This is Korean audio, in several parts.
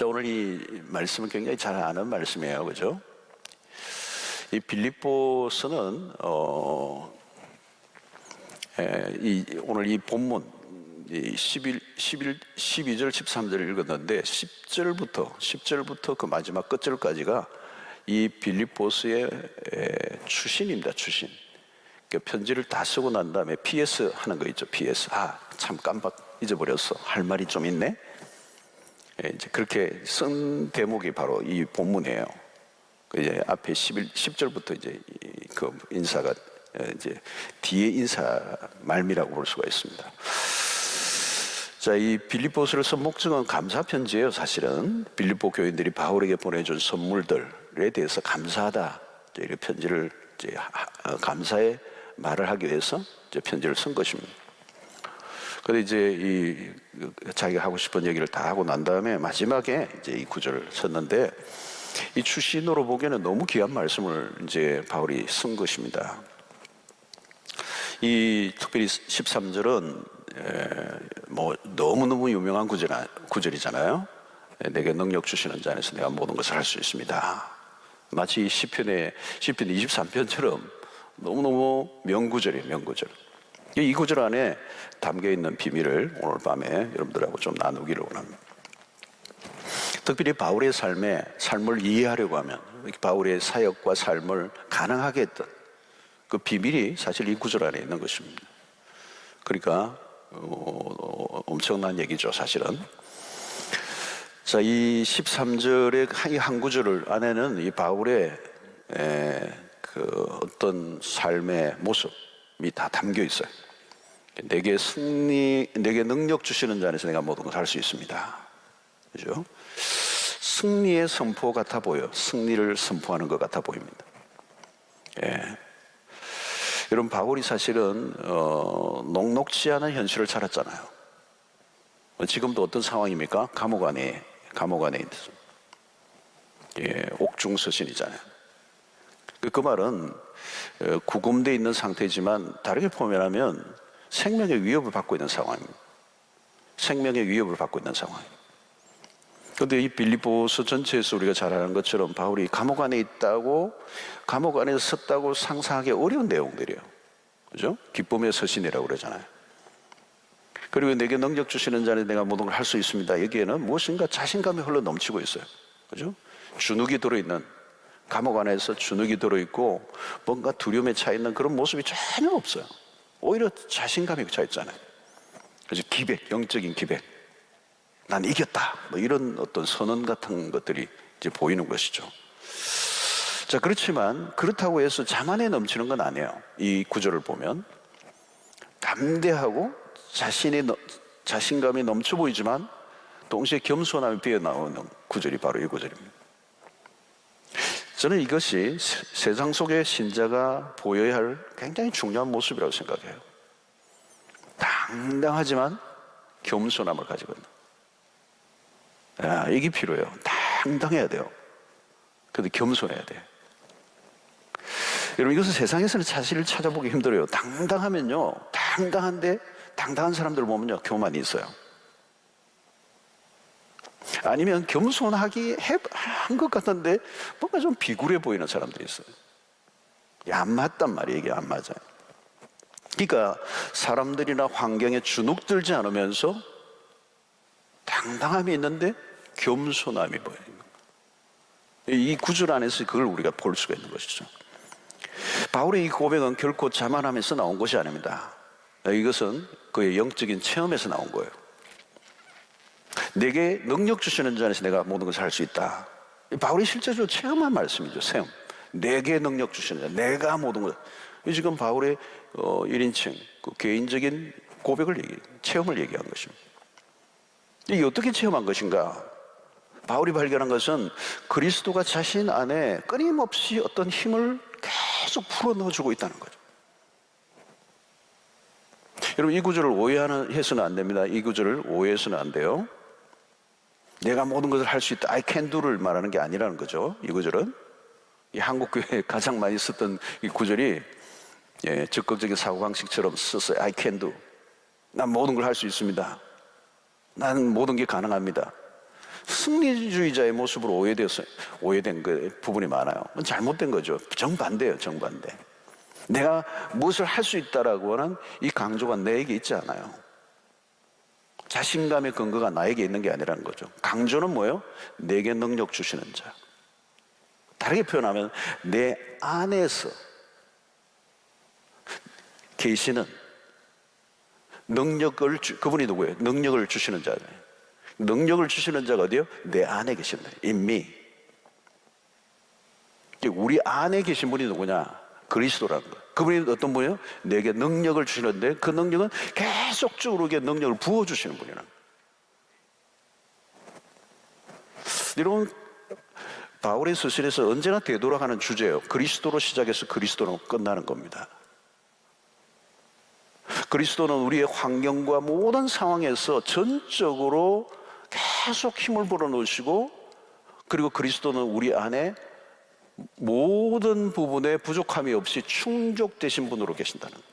자, 오늘 이 말씀은 굉장히 잘 아는 말씀이에요, 그죠? 이 빌립보서는 오늘 이 본문 12절 13절을 읽었는데 10절부터 그 마지막 끝절까지가 이 빌립보서의 추신입니다. 추신. 그러니까 편지를 다 쓰고 난 다음에 PS 하는 거 있죠. PS. 참 깜빡 잊어버렸어. 할 말이 좀 있네. 이제 그렇게 쓴 대목이 바로 이 본문이에요. 이제 앞에 10절부터 이제 그 인사가 이제 뒤에 인사 말미라고 볼 수가 있습니다. 자, 이 빌립보서를 쓴 목적은 감사 편지예요. 사실은 빌립보 교인들이 바울에게 보내준 선물들에 대해서 감사하다, 이렇게 편지를 이제 감사의 말을 하기 위해서 이제 편지를 쓴 것입니다. 그런데 이제 자기가 하고 싶은 얘기를 다 하고 난 다음에 마지막에 이제 이 구절을 썼는데, 이 추신으로 보기에는 너무 귀한 말씀을 이제 바울이 쓴 것입니다. 이 특별히 13절은 뭐 너무너무 유명한 구절이잖아요. 내게 능력 주시는 자 안에서 내가 모든 것을 할 수 있습니다. 마치 시편 23편처럼 너무너무 명구절이에요. 명구절. 이 구절 안에 담겨있는 비밀을 오늘 밤에 여러분들하고 좀 나누기를 원합니다. 특별히 바울의 삶을 이해하려고 하면, 바울의 사역과 삶을 가능하게 했던 그 비밀이 사실 이 구절 안에 있는 것입니다. 그러니까 엄청난 얘기죠, 사실은. 자, 이 13절의 한 구절 안에는 이 바울의 그 어떤 삶의 모습이 다 담겨 있어요. 내게 능력 주시는 자 안에서 내가 모든 걸 할 수 있습니다. 그죠? 승리의 선포 같아 보여. 승리를 선포하는 것 같아 보입니다. 여러분, 바울이 사실은 녹록지 않은 현실을 살았잖아요. 지금도 어떤 상황입니까? 감옥 안에 있어요. 옥중서신이잖아요. 그 말은 구금되어 있는 상태지만 다르게 표현하면 생명의 위협을 받고 있는 상황입니다. 생명의 위협을 받고 있는 상황입니다. 그런데 이 빌립보서 전체에서 우리가 잘 아는 것처럼 바울이 감옥 안에 있다고, 감옥 안에 섰다고 상상하기 어려운 내용들이에요. 그죠? 기쁨의 서신이라고 그러잖아요. 그리고 내게 능력 주시는 자는 내가 모든 걸 할 수 있습니다. 여기에는 무엇인가 자신감이 흘러 넘치고 있어요. 그죠? 주눅이 들어있는, 감옥 안에서 주눅이 들어있고 뭔가 두려움에 차 있는 그런 모습이 전혀 없어요. 오히려 자신감이 차 있잖아요. 그래서 영적인 기백. 난 이겼다. 뭐 이런 어떤 선언 같은 것들이 이제 보이는 것이죠. 자, 그렇지만 그렇다고 해서 자만에 넘치는 건 아니에요. 이 구절을 보면 담대하고 자신감이 넘쳐 보이지만 동시에 겸손함이 빼어나오는 구절이 바로 이 구절입니다. 저는 이것이 세상 속의 신자가 보여야 할 굉장히 중요한 모습이라고 생각해요. 당당하지만 겸손함을 가지고 있는. 이게 필요해요. 당당해야 돼요. 그런데 겸손해야 돼요. 여러분, 이것은 세상에서는 사실을 찾아보기 힘들어요. 당당하면요, 당당한데 당당한 사람들 보면요, 교만이 있어요. 아니면 겸손하기 한 것 같은데 뭔가 좀 비굴해 보이는 사람들이 있어요. 안 맞단 말이에요. 이게 안 맞아요. 그러니까 사람들이나 환경에 주눅 들지 않으면서 당당함이 있는데 겸손함이 보여요. 이 구절 안에서 그걸 우리가 볼 수가 있는 것이죠. 바울의 이 고백은 결코 자만하면서 나온 것이 아닙니다. 이것은 그의 영적인 체험에서 나온 거예요. 내게 능력 주시는 자 안에서 내가 모든 것을 할 수 있다. 바울이 실제로 체험한 말씀이죠. 체험. 내게 능력 주시는 자, 내가 모든 것. 지금 바울의 1인칭 그 개인적인 체험을 얘기한 것입니다. 이게 어떻게 체험한 것인가? 바울이 발견한 것은 그리스도가 자신 안에 끊임없이 어떤 힘을 계속 풀어넣어주고 있다는 거죠. 여러분, 이 구절을 오해해서는 안 됩니다. 이 구절을 오해해서는 안 돼요. 내가 모든 것을 할 수 있다, I can do를 말하는 게 아니라는 거죠. 이 구절은 이 한국교회에 가장 많이 썼던 이 구절이 적극적인 사고방식처럼 썼어요. I can do. 난 모든 걸 할 수 있습니다. 나는 모든 게 가능합니다. 승리주의자의 모습으로 오해된 그 부분이 많아요. 잘못된 거죠. 정반대예요, 정반대. 내가 무엇을 할 수 있다라고 하는 이 강조가 내게 있지 않아요. 자신감의 근거가 나에게 있는 게 아니라는 거죠. 강조는 뭐예요? 내게 능력 주시는 자. 다르게 표현하면 내 안에서 계시는 능력을 그분이 누구예요? 능력을 주시는 자예요. 능력을 주시는 자가 어디요? 내 안에 계신다. In me. 우리 안에 계신 분이 누구냐? 그리스도라는 거예요. 그분이 어떤 분이에요? 내게 능력을 주시는데 그 능력은 계속적으로 능력을 부어주시는 분이라는 거예요. 여러분, 바울의 서신에서 언제나 되돌아가는 주제예요. 그리스도로 시작해서 그리스도로 끝나는 겁니다. 그리스도는 우리의 환경과 모든 상황에서 전적으로 계속 힘을 불어넣으시고, 그리고 그리스도는 우리 안에 모든 부분에 부족함이 없이 충족되신 분으로 계신다는 거예요.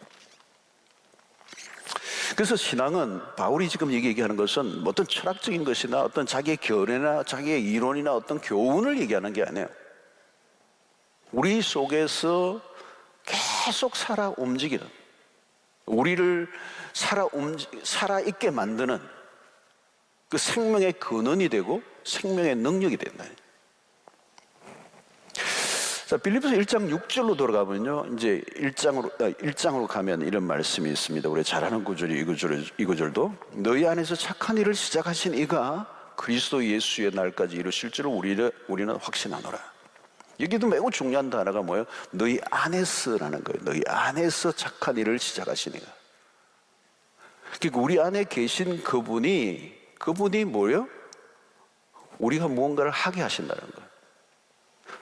그래서 신앙은 바울이 지금 얘기하는 것은 어떤 철학적인 것이나 어떤 자기의 견해나 자기의 이론이나 어떤 교훈을 얘기하는 게 아니에요. 우리 속에서 계속 살아 움직이는, 우리를 살아있게 만드는 그 생명의 근원이 되고 생명의 능력이 된다. 자, 빌립보서 1장 6절로 돌아가면요, 이제 1장으로 가면 이런 말씀이 있습니다. 우리 잘 아는 구절이 이 구절도 너희 안에서 착한 일을 시작하신 이가 그리스도 예수의 날까지 이루실 줄을 우리는 확신하노라. 여기도 매우 중요한 단어가 뭐예요? 너희 안에서라는 거예요. 너희 안에서 착한 일을 시작하신 이가. 그러니까 우리 안에 계신 그분이 뭐예요? 우리가 무언가를 하게 하신다는 거예요.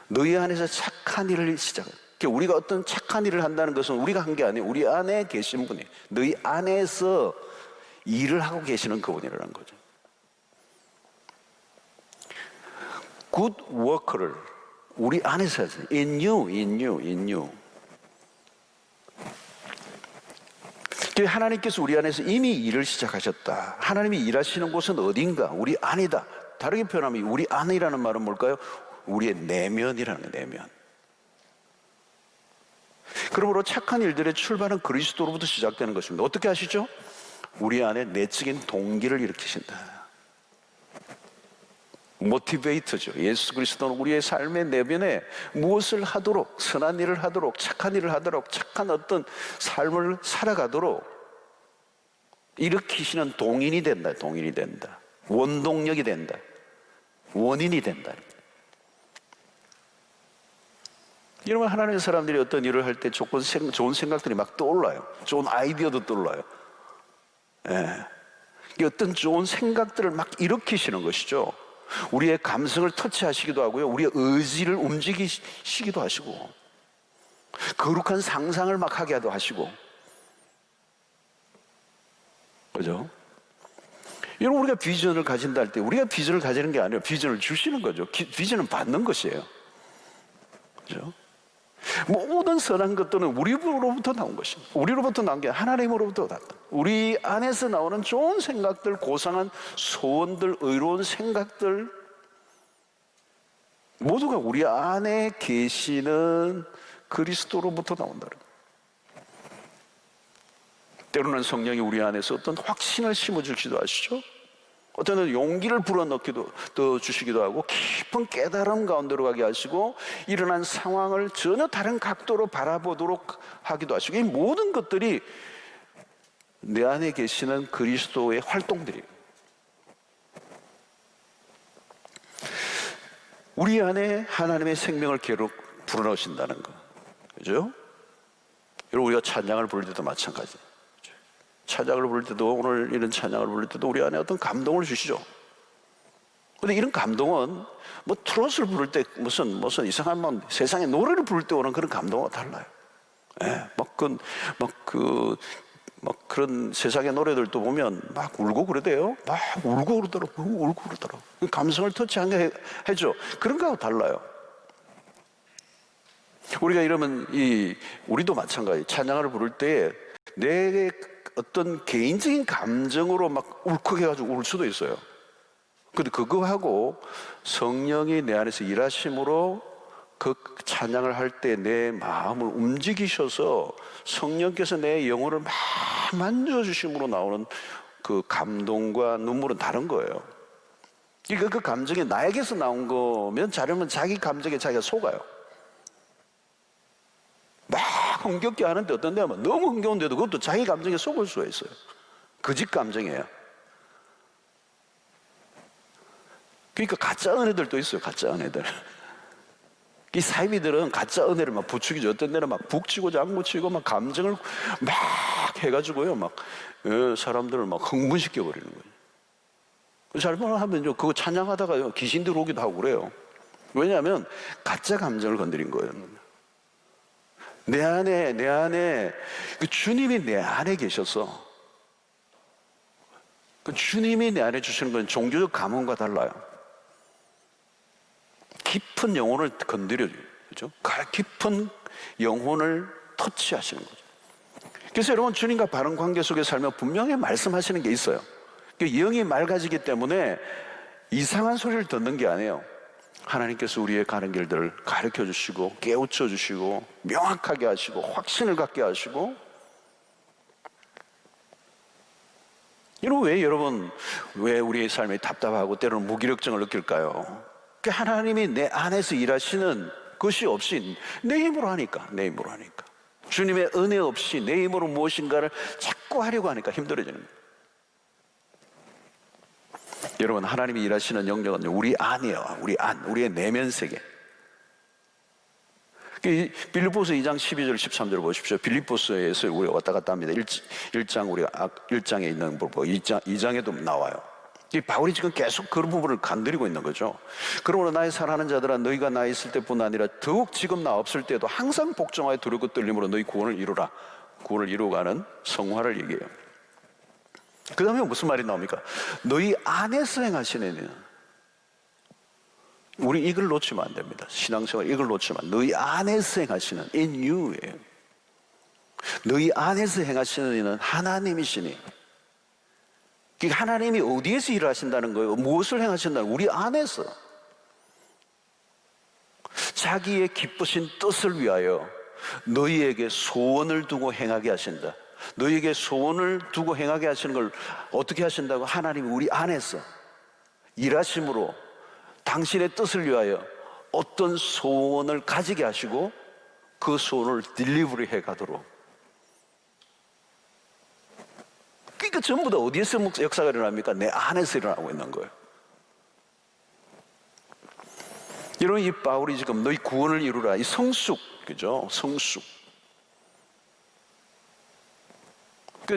너희 안에서 착한 일을 시작해요. 그러니까 우리가 어떤 착한 일을 한다는 것은 우리가 한 게 아니에요. 우리 안에 계신 분이, 너희 안에서 일을 하고 계시는 그분이라는 거죠. Good work를 우리 안에서 하세요. In you. 하나님께서 우리 안에서 이미 일을 시작하셨다. 하나님이 일하시는 곳은 어딘가? 우리 안이다. 다르게 표현하면 우리 안이라는 말은 뭘까요? 우리의 내면이라는 거예요, 내면. 그러므로 착한 일들의 출발은 그리스도로부터 시작되는 것입니다. 어떻게 하시죠? 우리 안에 내적인 동기를 일으키신다. 모티베이터죠. 예수 그리스도는 우리의 삶의 내면에 무엇을 하도록, 선한 일을 하도록, 착한 일을 하도록, 착한 어떤 삶을 살아가도록 일으키시는 동인이 된다. 원동력이 된다. 원인이 된다. 여러분, 하나님의 사람들이 어떤 일을 할 때 좋은 생각들이 막 떠올라요. 좋은 아이디어도 떠올라요. 어떤 좋은 생각들을 막 일으키시는 것이죠. 우리의 감성을 터치하시기도 하고요, 우리의 의지를 움직이시기도 하시고, 거룩한 상상을 막 하게 하시고, 그죠? 여러분, 우리가 비전을 가진다 할 때 우리가 비전을 가지는 게 아니에요. 비전을 주시는 거죠. 비전은 받는 것이에요. 그죠? 모든 선한 것들은 우리로부터 나온 것입니다. 우리로부터 나온 게 하나님으로부터 났다. 우리 안에서 나오는 좋은 생각들, 고상한 소원들, 의로운 생각들 모두가 우리 안에 계시는 그리스도로부터 나온다는 거예요. 때로는 성령이 우리 안에서 어떤 확신을 심어주시기도 하시죠. 어떤 용기를 불어넣기도 또 주시기도 하고, 깊은 깨달음 가운데로 가게 하시고, 일어난 상황을 전혀 다른 각도로 바라보도록 하기도 하시고, 이 모든 것들이 내 안에 계시는 그리스도의 활동들이에요. 우리 안에 하나님의 생명을 계속 불어넣으신다는 거, 그죠? 여러분, 우리가 찬양을 부를 때도 마찬가지. 찬양을 부를 때도, 오늘 이런 찬양을 부를 때도 우리 안에 어떤 감동을 주시죠. 근데 이런 감동은 뭐 트로트를 부를 때 무슨 이상한 세상의 노래를 부를 때 오는 그런 감동과 달라요. 그런 세상의 노래들도 보면 막 울고 그러대요. 막 울고 그러더라고. 감성을 터치하게 해줘. 그런 거하고 달라요. 우리가 이러면 우리도 마찬가지. 찬양을 부를 때 내 어떤 개인적인 감정으로 막 울컥해가지고 울 수도 있어요. 근데 그거하고 성령이 내 안에서 일하심으로 그 찬양을 할 때 내 마음을 움직이셔서 성령께서 내 영혼을 막 만져주심으로 나오는 그 감동과 눈물은 다른 거예요. 그러니까 그 감정이 나에게서 나온 거면 자려면 자기 감정에 자기가 속아요. 막 흥겹게 하는데 어떤 데는 너무 흥겨운데도 그것도 자기 감정에 속을 수가 있어요. 거짓 감정이에요. 그러니까 가짜 은혜들도 있어요. 가짜 은혜들. 이 사이비들은 가짜 은혜를 막 부추기죠. 어떤 데는 막 북치고 장구치고 막 감정을 막 해가지고요. 막 사람들을 막 흥분시켜 버리는 거예요. 잘못하면 그거 찬양하다가 귀신 들어오기도 하고 그래요. 왜냐하면 가짜 감정을 건드린 거예요. 내 안에 그 주님이 내 안에 계셔서 그 주님이 내 안에 주시는 건 종교적 감흥과 달라요. 깊은 영혼을 건드려줘요. 그죠? 깊은 영혼을 터치하시는 거죠. 그래서 여러분 주님과 바른 관계 속에 살면 분명히 말씀하시는 게 있어요. 영이 맑아지기 때문에 이상한 소리를 듣는 게 아니에요. 하나님께서 우리의 가는 길들을 가르쳐 주시고 깨우쳐 주시고 명확하게 하시고 확신을 갖게 하시고. 여러분 왜 우리의 삶이 답답하고 때로는 무기력증을 느낄까요? 하나님이 내 안에서 일하시는 것이 없이 내 힘으로 하니까. 주님의 은혜 없이 내 힘으로 무엇인가를 자꾸 하려고 하니까 힘들어지는 거예요. 여러분 하나님이 일하시는 영역은 우리 안이에요. 우리의 내면 세계. 빌립보서 2장 12절 13절 보십시오. 빌립보서에서 우리가 왔다 갔다 합니다. 1장 우리가 1장에 있는 거 2장에도 나와요. 바울이 지금 계속 그런 부분을 건드리고 있는 거죠. 그러므로 나의 사랑하는 자들아 너희가 나 있을 때뿐 아니라 더욱 지금 나 없을 때도 항상 복종하여 두렵고 떨림으로 너희 구원을 이루라. 구원을 이루어가는 성화를 얘기해요. 그 다음에 무슨 말이 나옵니까? 너희 안에서 행하시는. 우리 이걸 놓치면 안 됩니다. 신앙생활 이걸 놓치면 너희 안에서 행하시는 in you예요. 너희 안에서 행하시는 이는 하나님이시니. 그러니까 하나님이 어디에서 일을 하신다는 거예요? 무엇을 행하신다는 거예요? 우리 안에서. 자기의 기쁘신 뜻을 위하여 너희에게 소원을 두고 행하게 하신다. 너희에게 소원을 두고 행하게 하시는 걸 어떻게 하신다고? 하나님이 우리 안에서 일하심으로 당신의 뜻을 위하여 어떤 소원을 가지게 하시고 그 소원을 딜리버리 해가도록. 그러니까 전부 다 어디에서 역사가 일어납니까? 내 안에서 일어나고 있는 거예요. 여러분 이 바울이 지금 너희 구원을 이루라. 이 성숙, 그죠? 성숙.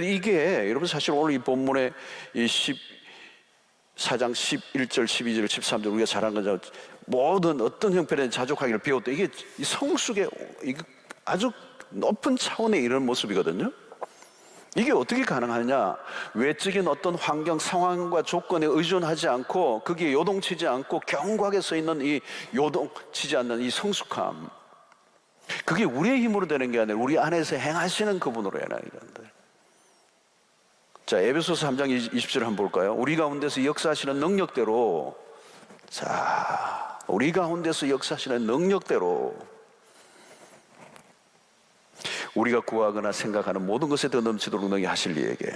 이게 여러분 사실 오늘 이 본문의 이 14장 11절 12절 13절 우리가 잘한 거죠. 모든 어떤 형편에 자족하기를 배웠다. 이게 이 성숙의 이게 아주 높은 차원의 이런 모습이거든요. 이게 어떻게 가능하냐? 외적인 어떤 환경 상황과 조건에 의존하지 않고 거기에 요동치지 않고 견고하게 서 있는 이 요동치지 않는 이 성숙함. 그게 우리의 힘으로 되는 게 아니라 우리 안에서 행하시는 그분으로 해나야 된다. 자, 에베소서 3장 20절 한번 볼까요? 우리 가운데서 역사하시는 능력대로. 자, 우리 가운데서 역사하시는 능력대로 우리가 구하거나 생각하는 모든 것에 더 넘치도록 능히 하실 이에게.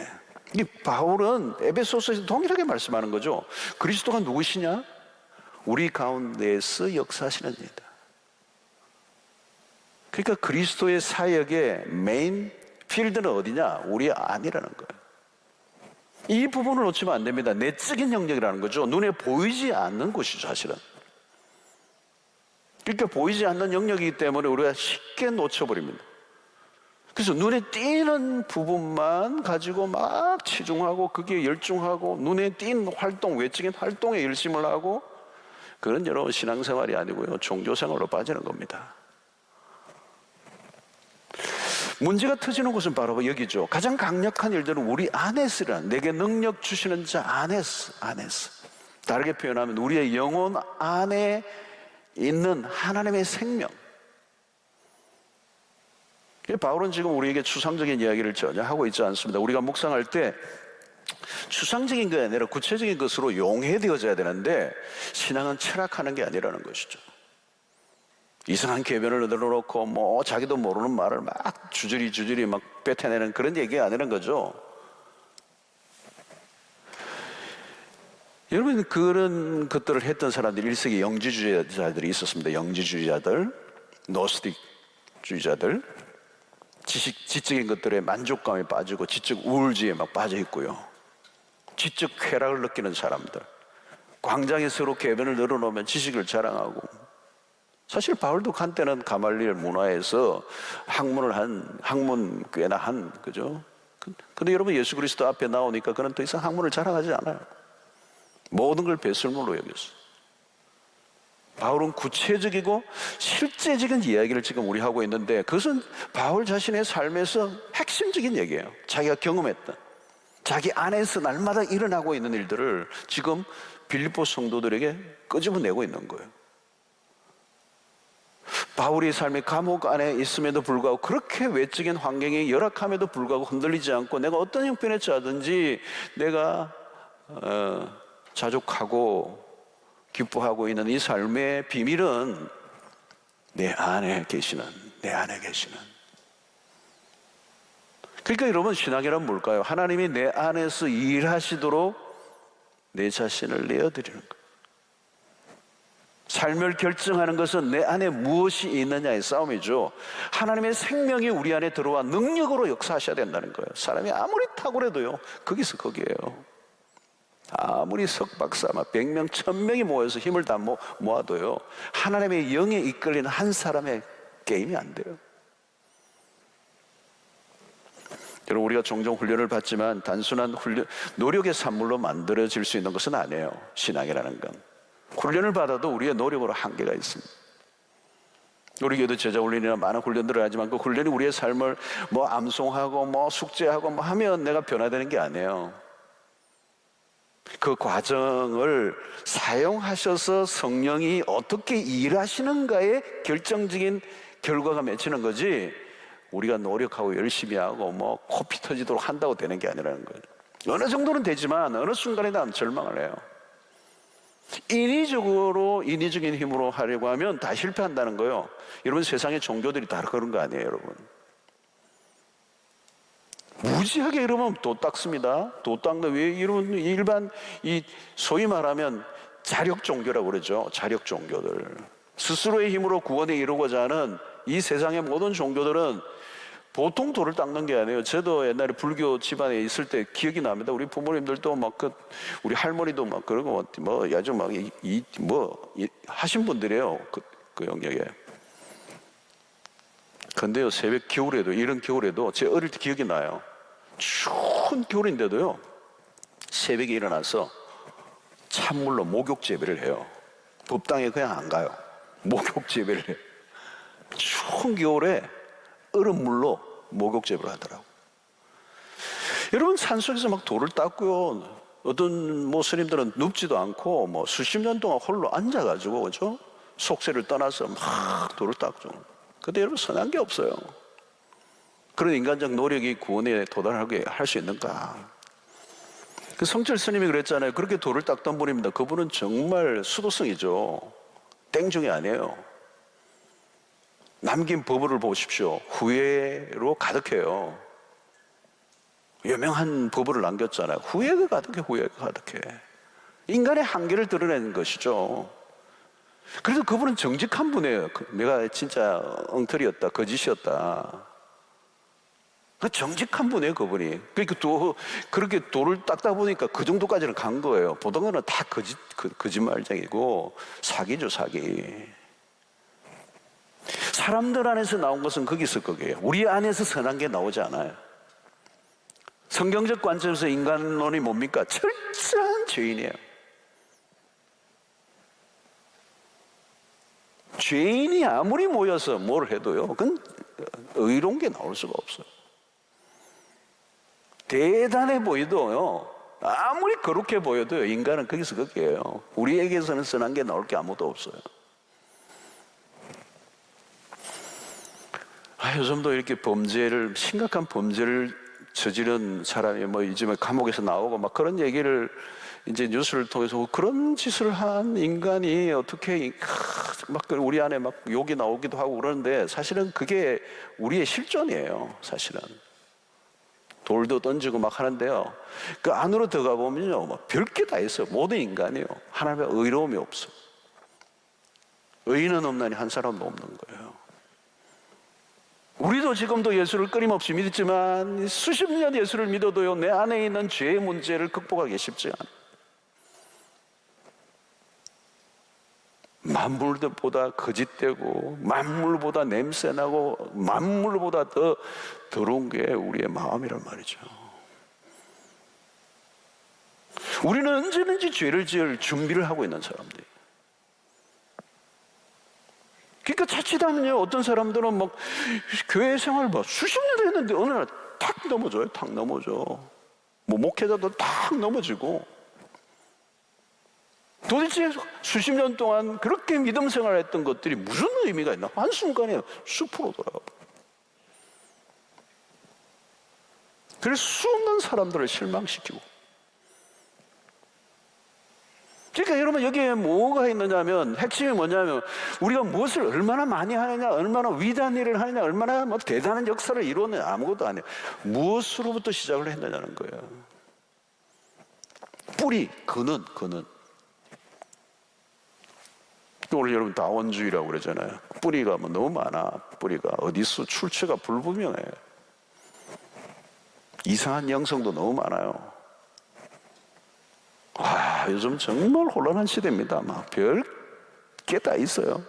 이 바울은 에베소서에서 동일하게 말씀하는 거죠. 그리스도가 누구시냐? 우리 가운데서 역사하시는 이다. 그러니까 그리스도의 사역의 메인 필드는 어디냐? 우리 안이라는 거예요. 이 부분을 놓치면 안 됩니다. 내적인 영역이라는 거죠. 눈에 보이지 않는 곳이죠, 사실은. 그러니까 보이지 않는 영역이기 때문에 우리가 쉽게 놓쳐버립니다. 그래서 눈에 띄는 부분만 가지고 막 치중하고 거기에 열중하고 눈에 띈 활동, 외적인 활동에 열심을 하고 그런 여러분 신앙생활이 아니고요. 종교생활로 빠지는 겁니다. 문제가 터지는 곳은 바로 여기죠. 가장 강력한 일들은 우리 안에서 일어나. 내게 능력 주시는 자 안에서. 다르게 표현하면 우리의 영혼 안에 있는 하나님의 생명. 바울은 지금 우리에게 추상적인 이야기를 전혀 하고 있지 않습니다. 우리가 묵상할 때 추상적인 게 아니라 구체적인 것으로 용해되어져야 되는데 신앙은 철학하는 게 아니라는 것이죠. 이상한 궤변을 늘어놓고 뭐 자기도 모르는 말을 막 주저리 막 뱉어내는 그런 얘기가 아니라는 거죠. 여러분, 그런 것들을 했던 사람들이 1세기 영지주의자들이 있었습니다. 영지주의자들, 노스틱주의자들, 지적인 것들에 만족감에 빠지고 지적 우울지에 막 빠져 있고요. 지적 쾌락을 느끼는 사람들, 광장에 서로 궤변을 늘어놓으면 지식을 자랑하고. 사실 바울도 한때는 가말리엘 문화에서 학문 꽤나 그죠? 근데 여러분, 예수 그리스도 앞에 나오니까 그는 더 이상 학문을 자랑하지 않아요. 모든 걸 배설물로 여겼어요. 바울은 구체적이고 실제적인 이야기를 지금 우리 하고 있는데, 그것은 바울 자신의 삶에서 핵심적인 얘기예요. 자기가 경험했던, 자기 안에서 날마다 일어나고 있는 일들을 지금 빌립보 성도들에게 끄집어내고 있는 거예요. 바울의 삶이 감옥 안에 있음에도 불구하고, 그렇게 외적인 환경이 열악함에도 불구하고 흔들리지 않고, 내가 어떤 형편에 처하든지 내가 자족하고 기뻐하고 있는 이 삶의 비밀은 내 안에 계시는. 그러니까 여러분, 신앙이란 뭘까요? 하나님이 내 안에서 일하시도록 내 자신을 내어드리는 거예요. 삶을 결정하는 것은 내 안에 무엇이 있느냐의 싸움이죠. 하나님의 생명이 우리 안에 들어와 능력으로 역사하셔야 된다는 거예요. 사람이 아무리 탁월해도요, 거기서 거기에요. 아무리 석박사마 100명 1000명이 모여서 힘을 다 모아도요, 하나님의 영에 이끌리는 한 사람의 게임이 안 돼요. 여러분, 우리가 종종 훈련을 받지만 단순한 노력의 산물로 만들어질 수 있는 것은 아니에요. 신앙이라는 건 훈련을 받아도 우리의 노력으로 한계가 있습니다. 우리 교회도 제자훈련이나 많은 훈련들을 하지만 그 훈련이 우리의 삶을 뭐 암송하고 뭐 숙제하고 뭐 하면 내가 변화되는 게 아니에요. 그 과정을 사용하셔서 성령이 어떻게 일하시는가에 결정적인 결과가 맺히는 거지, 우리가 노력하고 열심히 하고 뭐 코피 터지도록 한다고 되는 게 아니라는 거예요. 어느 정도는 되지만 어느 순간에 난 절망을 해요. 인위적인 힘으로 하려고 하면 다 실패한다는 거예요. 여러분, 세상의 종교들이 다 그런 거 아니에요, 여러분. 무지하게 이러면 도 닦습니다. 도 닦는 왜 이런 일반 소위 말하면 자력 종교라고 그러죠. 자력 종교들. 스스로의 힘으로 구원에 이루고자 하는 이 세상의 모든 종교들은 보통 도를 닦는 게 아니에요. 저도 옛날에 불교 집안에 있을 때 기억이 납니다. 우리 부모님들도 막 우리 할머니도 막 그러고 뭐 아주 막 하신 분들이에요. 그 영역에. 근데요, 새벽 겨울에도, 이런 겨울에도 제 어릴 때 기억이 나요. 추운 겨울인데도요, 새벽에 일어나서 찬물로 목욕 재배를 해요. 법당에 그냥 안 가요. 목욕 재배를 해요. 추운 겨울에 얼음물로 목욕 재배를 하더라고요. 여러분, 산속에서 막 돌을 닦고요, 어떤 스님들은 눕지도 않고 뭐 수십 년 동안 홀로 앉아가지고, 그죠? 속세를 떠나서 막 돌을 닦죠. 근데 여러분, 선한 게 없어요. 그런 인간적 노력이 구원에 도달하게 할 수 있는가? 그 성철 스님이 그랬잖아요. 그렇게 돌을 닦던 분입니다. 그분은 정말 수도승이죠. 땡중이 아니에요. 남긴 법을 보십시오. 후회로 가득해요. 유명한 법을 남겼잖아요. 후회가 가득해. 인간의 한계를 드러내는 것이죠. 그래서 그분은 정직한 분이에요. 내가 진짜 엉터리였다, 거짓이었다. 정직한 분이에요, 그분이. 그러니까 그렇게 돌을 닦다 보니까 그 정도까지는 간 거예요. 보던 거는 다 거짓말쟁이고 사기죠, 사기. 사람들 안에서 나온 것은 거기서 거기에요. 우리 안에서 선한 게 나오지 않아요. 성경적 관점에서 인간론이 뭡니까? 철저한 죄인이에요. 죄인이 아무리 모여서 뭘 해도요, 그건 의로운 게 나올 수가 없어요. 대단해 보여도요, 아무리 거룩해 보여도요, 인간은 거기서 거기에요. 우리에게서는 선한 게 나올 게 아무도 없어요. 요즘도 이렇게 심각한 범죄를 저지른 사람이 뭐 이즘에 감옥에서 나오고 막 그런 얘기를 이제 뉴스를 통해서 그런 짓을 한 인간이 어떻게 막 우리 안에 막 욕이 나오기도 하고 그러는데 사실은 그게 우리의 실존이에요. 사실은 돌도 던지고 막 하는데요. 그 안으로 들어가 보면요, 뭐 별게 다 있어요. 모든 인간이요. 하나님의 의로움이 없어. 의인은 없나니 한 사람도 없는 거예요. 우리도 지금도 예수를 끊임없이 믿지만 수십 년 예수를 믿어도요, 내 안에 있는 죄의 문제를 극복하기 쉽지 않아요. 만물보다 거짓되고 만물보다 냄새나고 만물보다 더 더러운 게 우리의 마음이란 말이죠. 우리는 언제든지 죄를 지을 준비를 하고 있는 사람들이에요. 그러니까 자칫하면요, 어떤 사람들은 막 교회 생활 막 수십 년 했는데 어느 날 탁 넘어져요. 탁 넘어져. 뭐 목회자도 탁 넘어지고. 도대체 수십 년 동안 그렇게 믿음 생활을 했던 것들이 무슨 의미가 있나? 한순간에 숲으로 돌아가. 그래서 수없는 사람들을 실망시키고. 그러니까 여러분, 여기에 뭐가 있느냐면, 핵심이 뭐냐면 우리가 무엇을 얼마나 많이 하느냐, 얼마나 위대한 일을 하느냐, 얼마나 뭐 대단한 역사를 이루느냐, 아무것도 아니에요. 무엇으로부터 시작을 했느냐는 거예요. 뿌리, 근원. 오늘 여러분 다원주의라고 그러잖아요. 뿌리가 뭐 너무 많아. 뿌리가 어디서 출처가 불분명해. 이상한 영성도 너무 많아요. 와, 요즘 정말 혼란한 시대입니다. 막 별 게 다 있어요.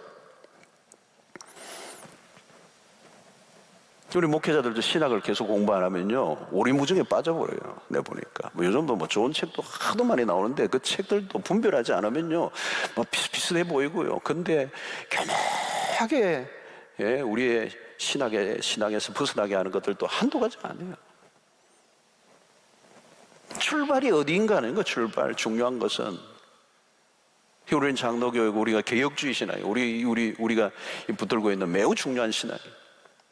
우리 목회자들도 신학을 계속 공부 안 하면요, 오리무중에 빠져버려요. 내가 보니까 뭐 요즘도 뭐 좋은 책도 하도 많이 나오는데 그 책들도 분별하지 않으면요, 뭐 비슷비슷해 보이고요. 근데 교묘하게 우리의 신앙에서 벗어나게 하는 것들도 한두 가지 아니에요. 출발이 어디인가 하는 거. 출발. 중요한 것은 우리는 장로교회고 우리가 개혁주의 신앙이에요. 우리가 붙들고 있는 매우 중요한 신앙이에요.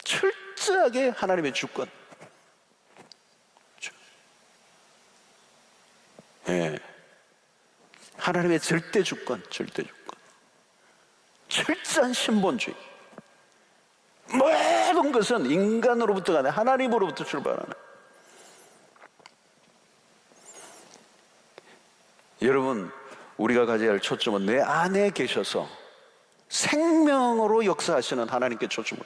철저하게 하나님의 주권. 예. 하나님의 절대 주권. 철저한 신본주의. 모든 것은 인간으로부터가 아니라 하나님으로부터 출발하는. 여러분, 우리가 가져야 할 초점은 내 안에 계셔서 생명으로 역사하시는 하나님께 초점을.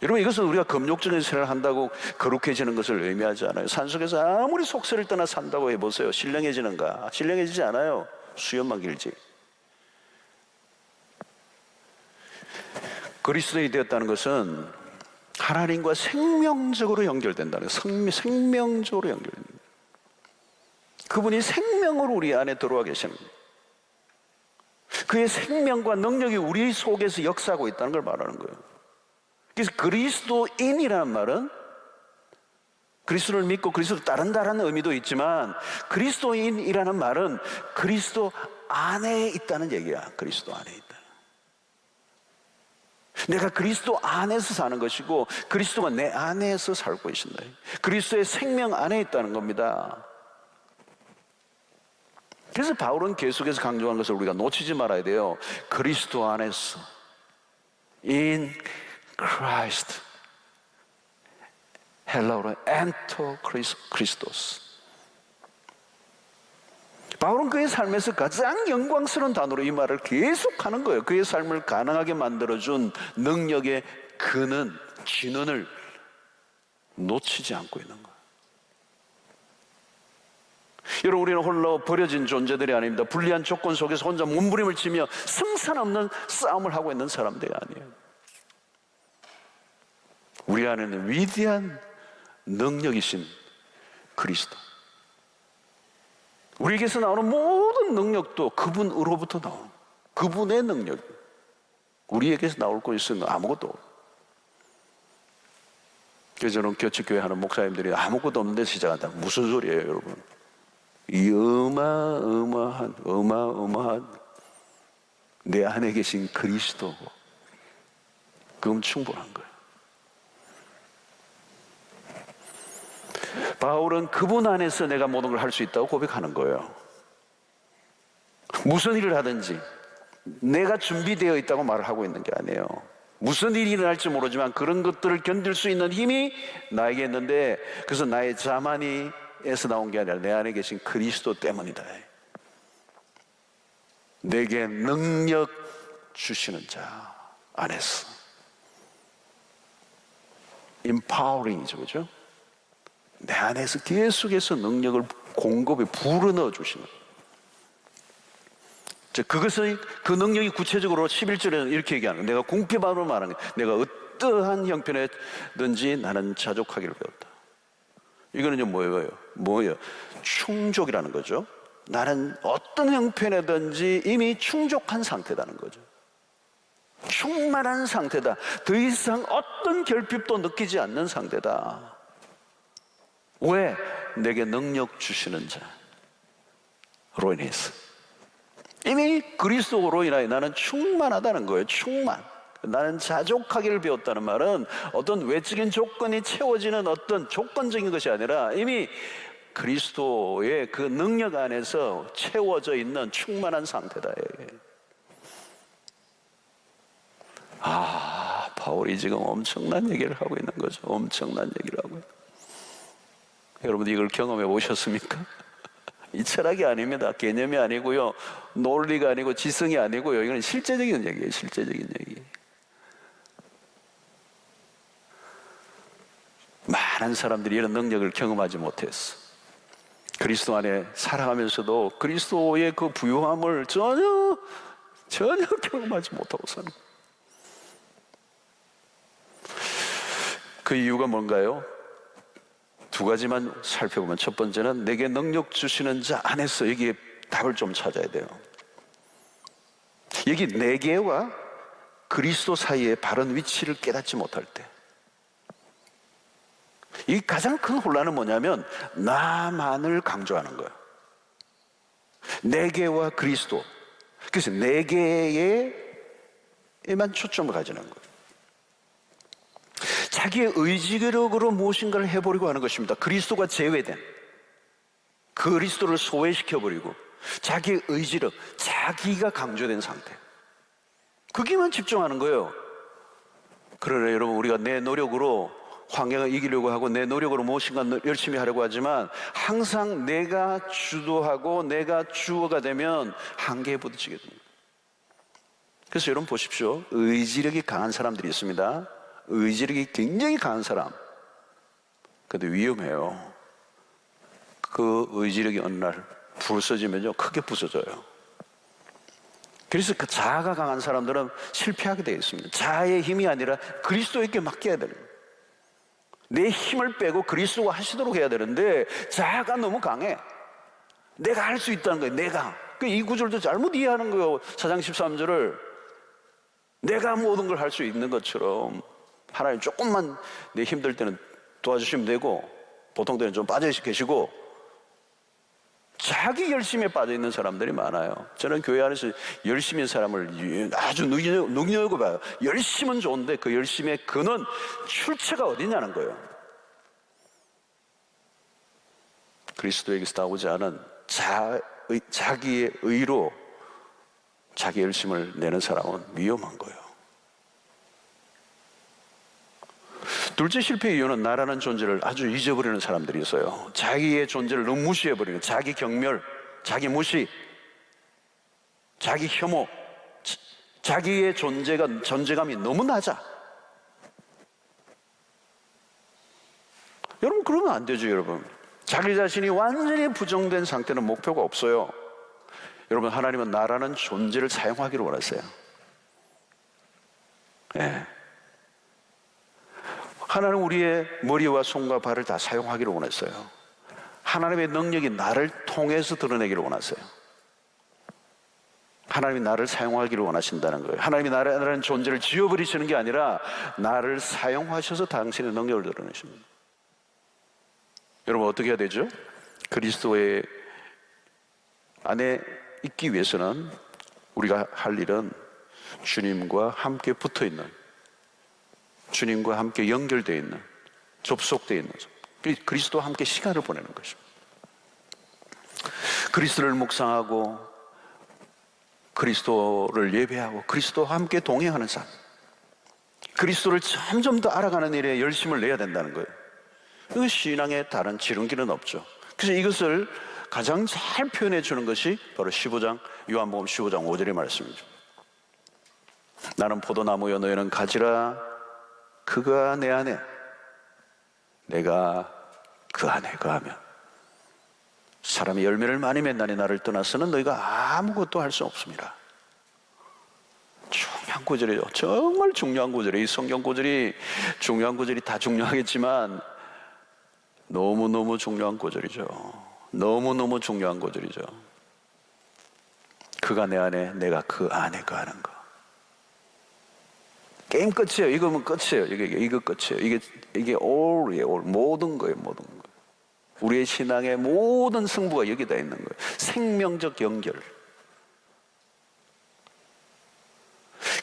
여러분, 이것은 우리가 금욕적인 생활을 한다고 거룩해지는 것을 의미하지 않아요. 산속에서 아무리 속세를 떠나 산다고 해보세요. 신령해지는가? 신령해지지 않아요. 수염만 길지. 그리스도인이 되었다는 것은 하나님과 생명적으로 연결된다는 거예요. 생명적으로 연결됩니다. 그분이 생명으로 우리 안에 들어와 계시는 거예요. 그의 생명과 능력이 우리 속에서 역사하고 있다는 걸 말하는 거예요. 그래서 그리스도인이라는 말은 그리스도를 믿고 그리스도를 따른다는 의미도 있지만, 그리스도인이라는 말은 그리스도 안에 있다는 얘기야. 그리스도 안에 있다. 내가 그리스도 안에서 사는 것이고 그리스도가 내 안에서 살고 계신다. 그리스도의 생명 안에 있다는 겁니다. 그래서 바울은 계속해서 강조한 것을 우리가 놓치지 말아야 돼요. 그리스도 안에서, in Christ. 헬라어로 enter Christos. 바울은 그의 삶에서 가장 영광스러운 단어로 이 말을 계속하는 거예요. 그의 삶을 가능하게 만들어준 능력의 진원을 놓치지 않고 있는 거예요. 여러분, 우리는 홀로 버려진 존재들이 아닙니다. 불리한 조건 속에서 혼자 몸부림을 치며 승산 없는 싸움을 하고 있는 사람들이 아니에요. 우리 안에는 위대한 능력이신 그리스도, 우리에게서 나오는 모든 능력도 그분으로부터 나오는 그분의 능력, 우리에게서 나올 것은 아무것도 없어요. 그래서 저는 교칙교회 하는 목사님들이 아무것도 없는 데서 시작한다. 무슨 소리예요, 여러분? 이 어마어마한 내 안에 계신 그리스도, 그럼 충분한 거예요. 바울은 그분 안에서 내가 모든 걸 할 수 있다고 고백하는 거예요. 무슨 일을 하든지 내가 준비되어 있다고 말을 하고 있는 게 아니에요. 무슨 일이 일어날지 모르지만 그런 것들을 견딜 수 있는 힘이 나에게 있는데, 그래서 나의 자만이에서 나온 게 아니라 내 안에 계신 그리스도 때문이다. 내게 능력 주시는 자 안에서. empowering이죠, 그죠? 내 안에서 계속해서 능력을 공급에 불어넣어 주시는. 그것을, 그 능력이 구체적으로 11절에는 이렇게 얘기하는 거예요. 내가 궁핍함으로 말하는 거예요. 내가 어떠한 형편에든지 나는 자족하기를 배웠다. 이거는요 뭐예요? 충족이라는 거죠. 나는 어떤 형편에든지 이미 충족한 상태라는 거죠. 충만한 상태다. 더 이상 어떤 결핍도 느끼지 않는 상태다. 왜? 내게 능력 주시는 자로 인해서. 이미 그리스도로 인하여 나는 충만하다는 거예요. 충만. 나는 자족하기를 배웠다는 말은 어떤 외적인 조건이 채워지는 어떤 조건적인 것이 아니라 이미 그리스도의 그 능력 안에서 채워져 있는 충만한 상태다. 바울이 지금 엄청난 얘기를 하고 있는 거죠. 엄청난 얘기를 하고. 여러분 이걸 경험해 보셨습니까? 이 철학이 아닙니다. 개념이 아니고요, 논리가 아니고 지성이 아니고요, 이건 실제적인 얘기예요. 실제적인 얘기. 많은 사람들이 이런 능력을 경험하지 못했어. 그리스도 안에 살아가면서도 그리스도의 그 부유함을 전혀 경험하지 못하고 사는 거예요. 그 이유가 뭔가요? 두 가지만 살펴보면, 첫 번째는 내게 능력 주시는 자 안에서 여기에 답을 좀 찾아야 돼요. 여기 내게와 그리스도 사이의 바른 위치를 깨닫지 못할 때, 이 가장 큰 혼란은 뭐냐면 나만을 강조하는 거예요. 내게와 그리스도. 그래서 내게에만 초점을 가지는 거예요. 자기의 의지력으로 무엇인가를 해버리고 하는 것입니다. 그리스도가 제외된, 그리스도를 소외시켜버리고 자기의 의지력, 자기가 강조된 상태, 거기만 집중하는 거예요. 그러나 여러분, 우리가 내 노력으로 환경을 이기려고 하고 내 노력으로 무엇인가 열심히 하려고 하지만 항상 내가 주도하고 내가 주어가 되면 한계에 부딪히게 됩니다. 그래서 여러분 보십시오. 의지력이 강한 사람들이 있습니다. 의지력이 굉장히 강한 사람, 근데 위험해요. 그 의지력이 어느 날 부서지면요, 크게 부서져요. 그래서 그 자아가 강한 사람들은 실패하게 되어 있습니다. 자아의 힘이 아니라 그리스도에게 맡겨야 되는 거예요. 내 힘을 빼고 그리스도가 하시도록 해야 되는데 자아가 너무 강해. 내가 할 수 있다는 거예요. 내가. 이 구절도 잘못 이해하는 거예요. 4장 13절을 내가 모든 걸 할 수 있는 것처럼 하나님 조금만 내 힘들 때는 도와주시면 되고, 보통 때는 좀 빠져 계시고, 자기 열심에 빠져 있는 사람들이 많아요. 저는 교회 안에서 열심인 사람을 아주 눈여겨봐요. 열심은 좋은데 그 열심의 근원, 출처가 어디냐는 거예요. 그리스도에게서 나오지 않은 자기의 의로 자기 열심을 내는 사람은 위험한 거예요. 둘째 실패의 이유는 나라는 존재를 아주 잊어버리는 사람들이 있어요. 자기의 존재를 너무 무시해버리는, 자기 경멸, 자기 무시, 자기 혐오, 자기의 존재감이 너무 낮아. 여러분 그러면 안 되죠. 여러분 자기 자신이 완전히 부정된 상태는 목표가 없어요. 여러분 하나님은 나라는 존재를 사용하기를 원했어요. 네. 하나님은 우리의 머리와 손과 발을 다 사용하기를 원했어요. 하나님의 능력이 나를 통해서 드러내기를 원하세요. 하나님이 나를 사용하기를 원하신다는 거예요. 하나님이 나라는 존재를 지워버리시는 게 아니라 나를 사용하셔서 당신의 능력을 드러내십니다. 여러분 어떻게 해야 되죠? 그리스도의 안에 있기 위해서는 우리가 할 일은 주님과 함께 붙어있는, 주님과 함께 연결되어 있는, 접속되어 있는, 그리스도와 함께 시간을 보내는 것입니다. 그리스도를 묵상하고 그리스도를 예배하고 그리스도와 함께 동행하는 삶, 그리스도를 점점 더 알아가는 일에 열심을 내야 된다는 거예요. 그 신앙의 다른 지름길은 없죠. 그래서 이것을 가장 잘 표현해 주는 것이 바로 15장, 요한복음 15장 5절의 말씀이죠. 나는 포도나무여 너희는 가지라. 그가 내 안에, 내가 그 안에 거하면 사람이 열매를 많이 맺나니 나를 떠나서는 너희가 아무것도 할 수 없습니다. 중요한 구절이죠. 정말 중요한 구절이에요. 이 성경 구절이 중요한 구절이 다 중요하겠지만 너무너무 중요한 구절이죠. 너무너무 중요한 구절이죠. 그가 내 안에, 내가 그 안에 거하는 거. 게임 끝이에요. 이거면 끝이에요. 이거 끝이에요. 이게 all이에요. all. 모든 거예요. 모든 거. 우리의 신앙의 모든 승부가 여기다 있는 거예요. 생명적 연결.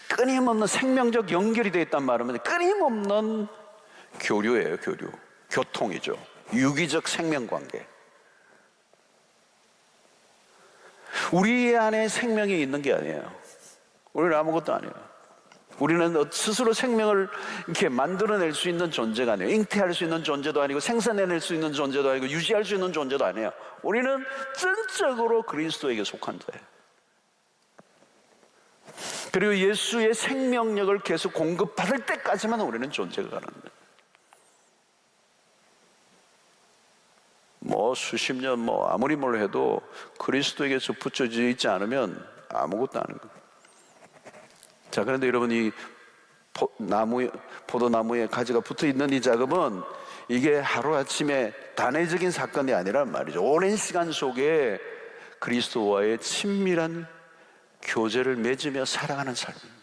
끊임없는 생명적 연결이 되어 있단 말은 끊임없는 교류예요. 교류. 교통이죠. 유기적 생명관계. 우리 안에 생명이 있는 게 아니에요. 우리는 아무것도 아니에요. 우리는 스스로 생명을 이렇게 만들어낼 수 있는 존재가 아니에요. 잉태할 수 있는 존재도 아니고 생산해낼 수 있는 존재도 아니고 유지할 수 있는 존재도 아니에요. 우리는 전적으로 그리스도에게 속한 자예요. 그리고 예수의 생명력을 계속 공급받을 때까지만 우리는 존재가 가능합니다. 수십 년 아무리 뭘 해도 그리스도에게서 붙여져 있지 않으면 아무것도 아닌 거예요. 자, 그런데 여러분, 이 포도나무에 가지가 붙어 있는 이 작업은 이게 하루아침에 단회적인 사건이 아니란 말이죠. 오랜 시간 속에 그리스도와의 친밀한 교제를 맺으며 살아가는 삶입니다.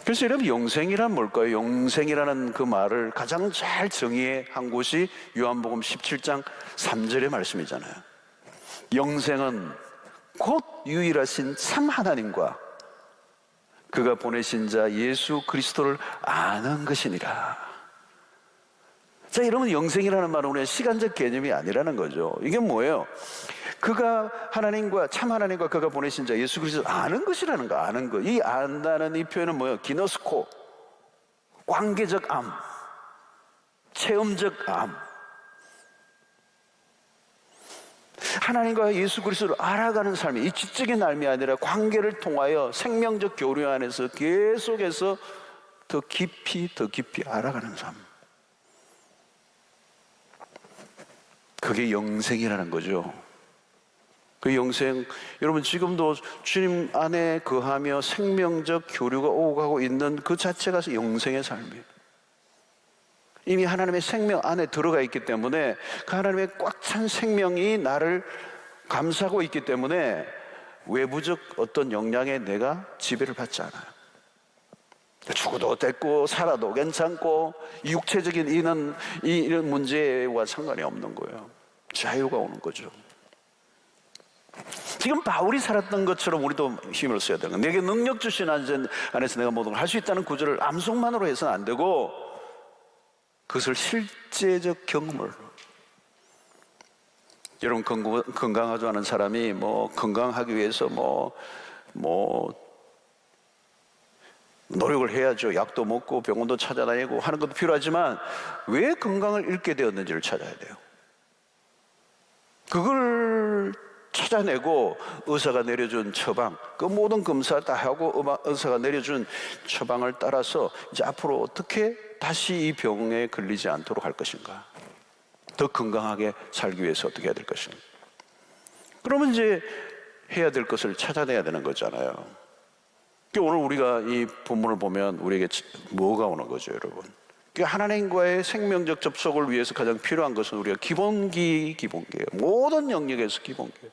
그래서 여러분, 영생이란 뭘까요? 영생이라는 그 말을 가장 잘 정의한 곳이 요한복음 17장 3절의 말씀이잖아요. 영생은 곧 유일하신 참 하나님과 그가 보내신 자 예수 그리스도를 아는 것이니라. 자, 여러분, 영생이라는 말은 우리의 시간적 개념이 아니라는 거죠. 이게 뭐예요? 그가 하나님과, 참 하나님과 그가 보내신 자 예수 그리스도를 아는 것이라는 거. 아는 것. 이 안다는 이 표현은 뭐예요? 기노스코, 관계적 암, 체험적 암. 하나님과 예수 그리스도를 알아가는 삶이 이 지적인 삶이 아니라 관계를 통하여 생명적 교류 안에서 계속해서 더 깊이 알아가는 삶. 그게 영생이라는 거죠. 그 영생, 여러분 지금도 주님 안에 거하며 생명적 교류가 오고 가고 있는 그 자체가 영생의 삶이에요. 이미 하나님의 생명 안에 들어가 있기 때문에 그 하나님의 꽉 찬 생명이 나를 감싸고 있기 때문에 외부적 어떤 영향에 내가 지배를 받지 않아요. 죽어도 됐고 살아도 괜찮고 육체적인 이런 문제와 상관이 없는 거예요. 자유가 오는 거죠. 지금 바울이 살았던 것처럼 우리도 힘을 써야 되는 거예요. 내게 능력 주신 안에서 내가 모든 걸 할 수 있다는 구절을 암송만으로 해서는 안 되고 그것을 실제적 경험을. 여러분, 건강하지 않은 사람이 건강하기 위해서 노력을 해야죠. 약도 먹고 병원도 찾아다니고 하는 것도 필요하지만 왜 건강을 잃게 되었는지를 찾아야 돼요. 그걸 찾아내고 의사가 내려준 처방, 그 모든 검사 다 하고 의사가 내려준 처방을 따라서 이제 앞으로 어떻게 다시 이 병에 걸리지 않도록 할 것인가, 더 건강하게 살기 위해서 어떻게 해야 될 것인가. 그러면 이제 해야 될 것을 찾아내야 되는 거잖아요. 오늘 우리가 이 본문을 보면 우리에게 뭐가 오는 거죠, 여러분? 하나님과의 생명적 접촉을 위해서 가장 필요한 것은 우리가 기본기예요. 모든 영역에서 기본기예요.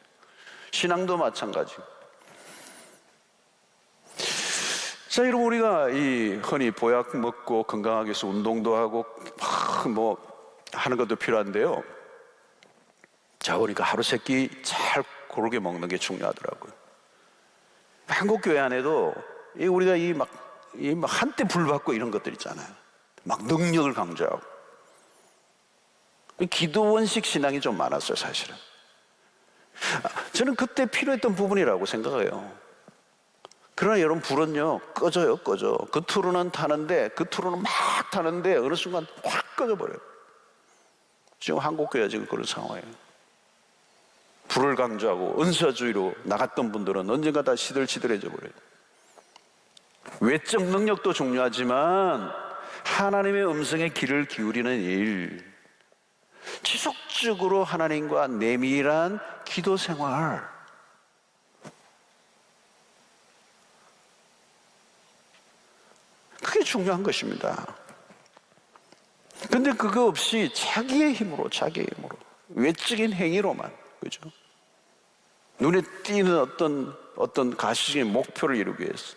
신앙도 마찬가지. 자, 여러분, 우리가 이 흔히 보약 먹고 건강하게 해서 운동도 하고 하는 것도 필요한데요. 자, 그러니까 하루 세 끼 잘 고르게 먹는 게 중요하더라고요. 한국 교회 안에도 우리가 한때 불 받고 이런 것들 있잖아요. 막 능력을 강조하고. 기도원식 신앙이 좀 많았어요, 사실은. 저는 그때 필요했던 부분이라고 생각해요. 그러나 여러분, 불은요 꺼져요. 겉으로는 타는데 어느 순간 확 꺼져버려요. 지금 한국교회가 지금 그런 상황이에요. 불을 강조하고 은사주의로 나갔던 분들은 언젠가 다 시들시들해져 버려요. 외적 능력도 중요하지만 하나님의 음성에 귀를 기울이는 일, 지속적으로 하나님과 내밀한 기도 생활, 그게 중요한 것입니다. 근데 그거 없이 자기의 힘으로 외적인 행위로만, 그죠? 눈에 띄는 어떤 가시적인 목표를 이루기 위해서.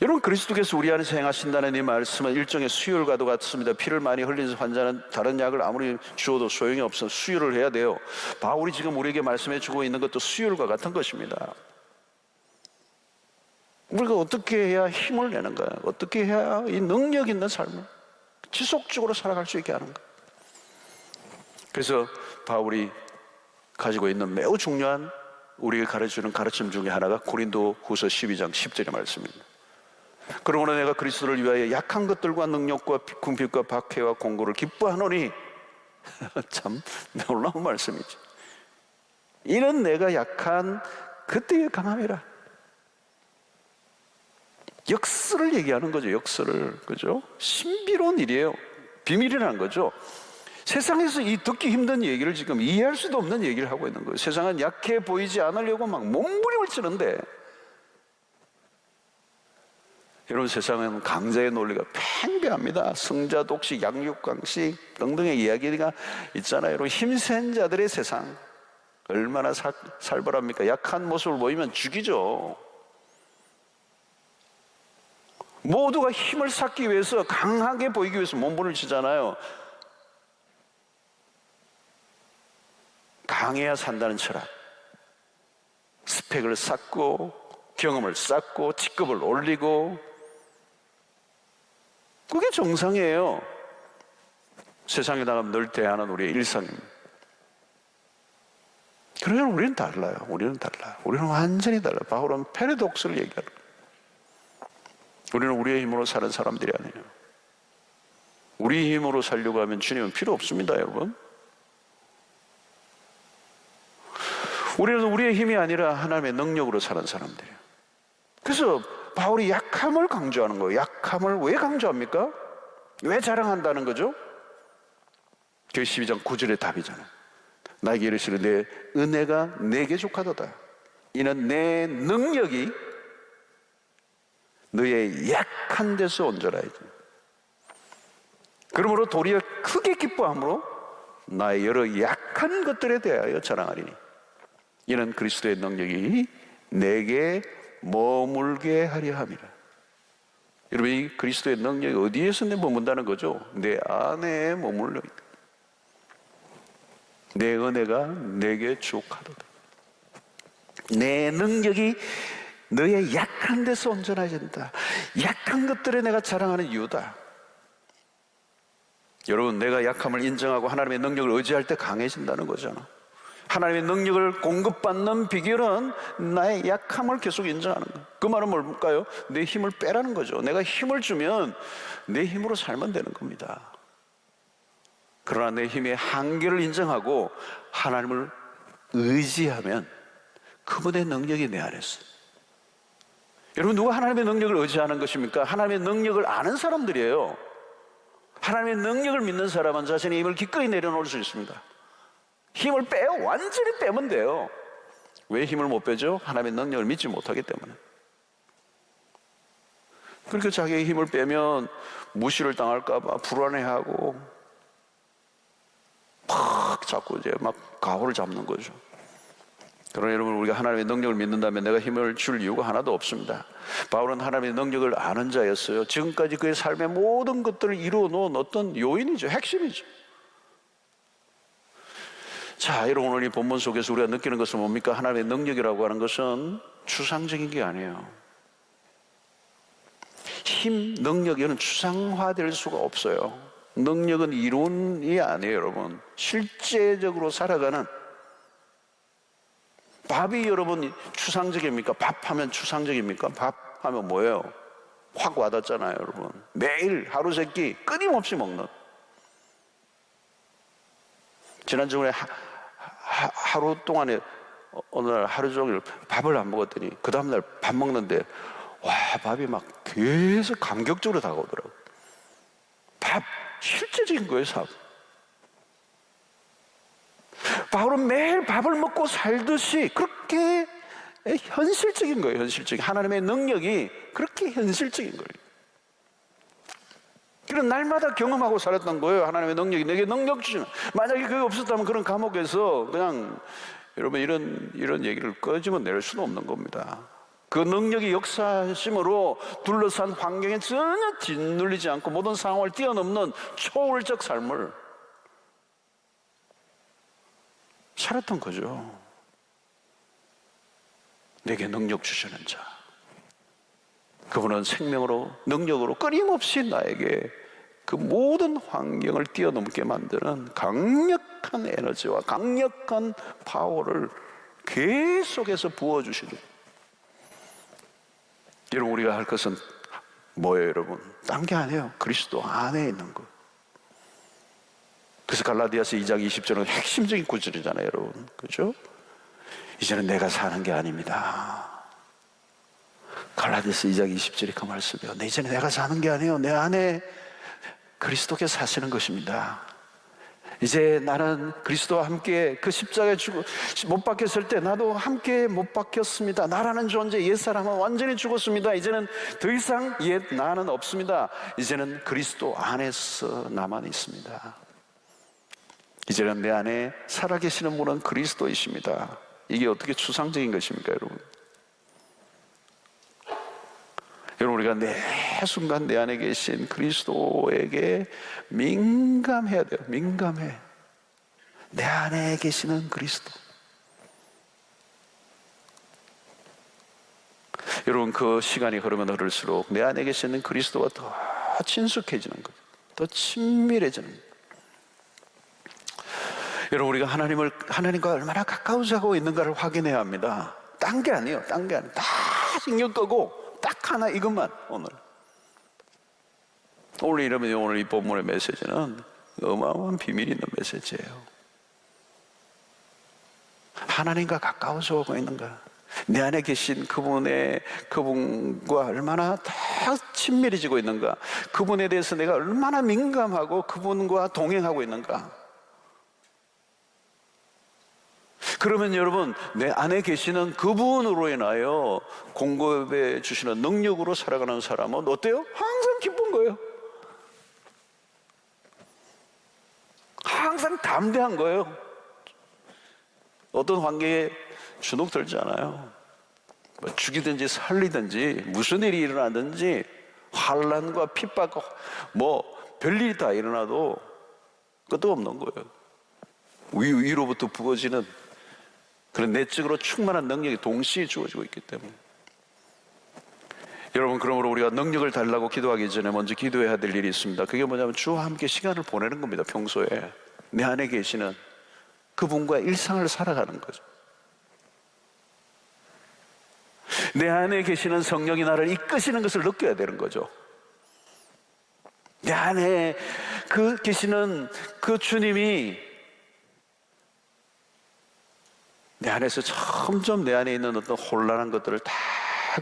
여러분, 그리스도께서 우리 안에서 행하신다는 이 말씀은 일종의 수혈과도 같습니다. 피를 많이 흘린 환자는 다른 약을 아무리 주어도 소용이 없어 수혈을 해야 돼요. 바울이 지금 우리에게 말씀해 주고 있는 것도 수혈과 같은 것입니다. 우리가 어떻게 해야 힘을 내는가? 어떻게 해야 이 능력 있는 삶을 지속적으로 살아갈 수 있게 하는가? 그래서 바울이 가지고 있는 매우 중요한 우리에게 가르쳐주는 가르침 중에 하나가 고린도 후서 12장 10절의 말씀입니다. 그러므로 내가 그리스도를 위하여 약한 것들과 능력과 궁핍과 박해와 공고를 기뻐하노니 참 놀라운 말씀이죠. 이는 내가 약한 그때의 강함이라. 역설을 얘기하는 거죠. 역설을. 그죠? 신비로운 일이에요. 비밀이라는 거죠. 세상에서 이 듣기 힘든 얘기를 지금 이해할 수도 없는 얘기를 하고 있는 거예요. 세상은 약해 보이지 않으려고 막 몸부림을 치는데, 여러분, 세상은 강자의 논리가 팽배합니다. 승자 독식, 양육 강식 등등의 이야기가 있잖아요. 여러분, 힘센 자들의 세상 얼마나 살벌합니까? 약한 모습을 보이면 죽이죠. 모두가 힘을 쌓기 위해서, 강하게 보이기 위해서 몸부림을 치잖아요. 강해야 산다는 철학, 스펙을 쌓고 경험을 쌓고 직급을 올리고, 그게 정상이에요. 세상에 나가면 늘 대하는 우리의 일상입니다. 그러나 우리는 달라요. 우리는 완전히 달라요. 바울은 패러독스를 얘기하는 거예요. 우리는 우리의 힘으로 사는 사람들이 아니에요. 우리 힘으로 살려고 하면 주님은 필요 없습니다, 여러분. 우리는 우리의 힘이 아니라 하나님의 능력으로 사는 사람들이에요. 그래서 바울이 약함을 강조하는 거예요. 약함을 왜 강조합니까? 왜 자랑한다는 거죠? 그 12장 9절의 답이잖아요. 나에게 이르시되 내 은혜가 내게 족하도다. 이는 내 능력이 너의 약한 데서 온전하지. 그러므로 도리어 크게 기뻐함으로 나의 여러 약한 것들에 대하여 자랑하리니 이는 그리스도의 능력이 내게 머물게 하려 함이라. 여러분, 이 그리스도의 능력이 어디에서 머문다는 거죠? 내 안에 머물러 있다. 내 은혜가 내게 족하도다. 내 능력이 너의 약한 데서 온전해진다. 약한 것들에 내가 자랑하는 이유다. 여러분, 내가 약함을 인정하고 하나님의 능력을 의지할 때 강해진다는 거잖아. 하나님의 능력을 공급받는 비결은 나의 약함을 계속 인정하는 거예요. 그 말은 뭘까요? 내 힘을 빼라는 거죠. 내가 힘을 주면 내 힘으로 살면 되는 겁니다. 그러나 내 힘의 한계를 인정하고 하나님을 의지하면 그분의 능력이 내 안에 있어요. 여러분, 누가 하나님의 능력을 의지하는 것입니까? 하나님의 능력을 아는 사람들이에요. 하나님의 능력을 믿는 사람은 자신의 힘을 기꺼이 내려놓을 수 있습니다. 힘을 빼요. 완전히 빼면 돼요. 왜 힘을 못 빼죠? 하나님의 능력을 믿지 못하기 때문에. 그렇게 자기의 힘을 빼면 무시를 당할까 봐 불안해하고 막 자꾸 이제 막 가호를 잡는 거죠. 그러나 여러분, 우리가 하나님의 능력을 믿는다면 내가 힘을 줄 이유가 하나도 없습니다. 바울은 하나님의 능력을 아는 자였어요. 지금까지 그의 삶의 모든 것들을 이루어 놓은 어떤 요인이죠. 핵심이죠. 자, 여러분, 오늘 이 본문 속에서 우리가 느끼는 것은 뭡니까? 하나님의 능력이라고 하는 것은 추상적인 게 아니에요. 힘, 능력, 이는 추상화될 수가 없어요. 능력은 이론이 아니에요, 여러분. 실제적으로 살아가는. 밥이 여러분 추상적입니까? 밥하면 추상적입니까? 밥하면 뭐예요? 확 와닿잖아요, 여러분. 매일 하루 세끼 끊임없이 먹는. 지난주에 하루 동안에 어느 날 하루 종일 밥을 안 먹었더니 그 다음날 밥 먹는데 와, 밥이 막 계속 감격적으로 다가오더라고요. 밥, 실제적인 거예요, 밥. 바울은 매일 밥을 먹고 살듯이 그렇게 현실적인 거예요, 현실적인. 하나님의 능력이 그렇게 현실적인 거예요. 그런 날마다 경험하고 살았던 거예요. 하나님의 능력이 내게 능력 주시는. 만약에 그게 없었다면 그런 감옥에서 그냥 여러분 이런 얘기를 꺼지면 낼 수는 없는 겁니다. 그 능력이 역사심으로 둘러싼 환경에 전혀 짓눌리지 않고 모든 상황을 뛰어넘는 초월적 삶을 살았던 거죠. 내게 능력 주시는 자, 그분은 생명으로 능력으로 끊임없이 나에게 그 모든 환경을 뛰어넘게 만드는 강력한 에너지와 강력한 파워를 계속해서 부어주시는. 여러분, 우리가 할 것은 뭐예요, 여러분? 딴 게 아니에요. 그리스도 안에 있는 것. 그래서 갈라디아서 2장 20절은 핵심적인 구절이잖아요, 여러분. 그렇죠? 이제는 내가 사는 게 아닙니다. 갈라디아서 2장 20절이 그 말씀이에요. 이제는 내가 사는 게 아니에요. 내 안에 그리스도께서 사시는 것입니다. 이제 나는 그리스도와 함께 그 십자가에 못 박혔을 때 나도 함께 못 박혔습니다. 나라는 존재, 옛사람은 완전히 죽었습니다. 이제는 더 이상 옛 나는 없습니다. 이제는 그리스도 안에서 나만 있습니다. 이제는 내 안에 살아계시는 분은 그리스도이십니다. 이게 어떻게 추상적인 것입니까, 여러분? 여러분, 우리가 매 순간 내 안에 계신 그리스도에게 민감해야 돼요. 민감해. 내 안에 계시는 그리스도. 여러분, 그 시간이 흐르면 흐를수록 내 안에 계시는 그리스도가 더 친숙해지는 거예요. 더 친밀해지는 거예요. 여러분, 우리가 하나님과 얼마나 가까워지고 있는가를 확인해야 합니다. 딴 게 아니에요. 딴 게 아니에요. 다 신경 끄고 딱 하나 이것만. 오늘 이러면 오늘 이 본문의 메시지는 어마어마한 비밀이 있는 메시지예요. 하나님과 가까워져 오고 있는가, 내 안에 계신 그분과 얼마나 더 친밀해지고 있는가, 그분에 대해서 내가 얼마나 민감하고 그분과 동행하고 있는가. 그러면 여러분, 내 안에 계시는 그분으로 인하여 공급해 주시는 능력으로 살아가는 사람은 어때요? 항상 기쁜 거예요. 항상 담대한 거예요. 어떤 환경에 주눅 들지 않아요. 뭐 죽이든지 살리든지 무슨 일이 일어나든지 환난과 핍박, 뭐 별일이 다 일어나도 끝도 없는 거예요. 위로부터 부어지는 그런 내적으로 충만한 능력이 동시에 주어지고 있기 때문에. 여러분, 그러므로 우리가 능력을 달라고 기도하기 전에 먼저 기도해야 될 일이 있습니다. 그게 뭐냐면 주와 함께 시간을 보내는 겁니다. 평소에 내 안에 계시는 그분과 일상을 살아가는 거죠. 내 안에 계시는 성령이 나를 이끄시는 것을 느껴야 되는 거죠. 내 안에 계시는 그 주님이 내 안에서 점점 내 안에 있는 어떤 혼란한 것들을 다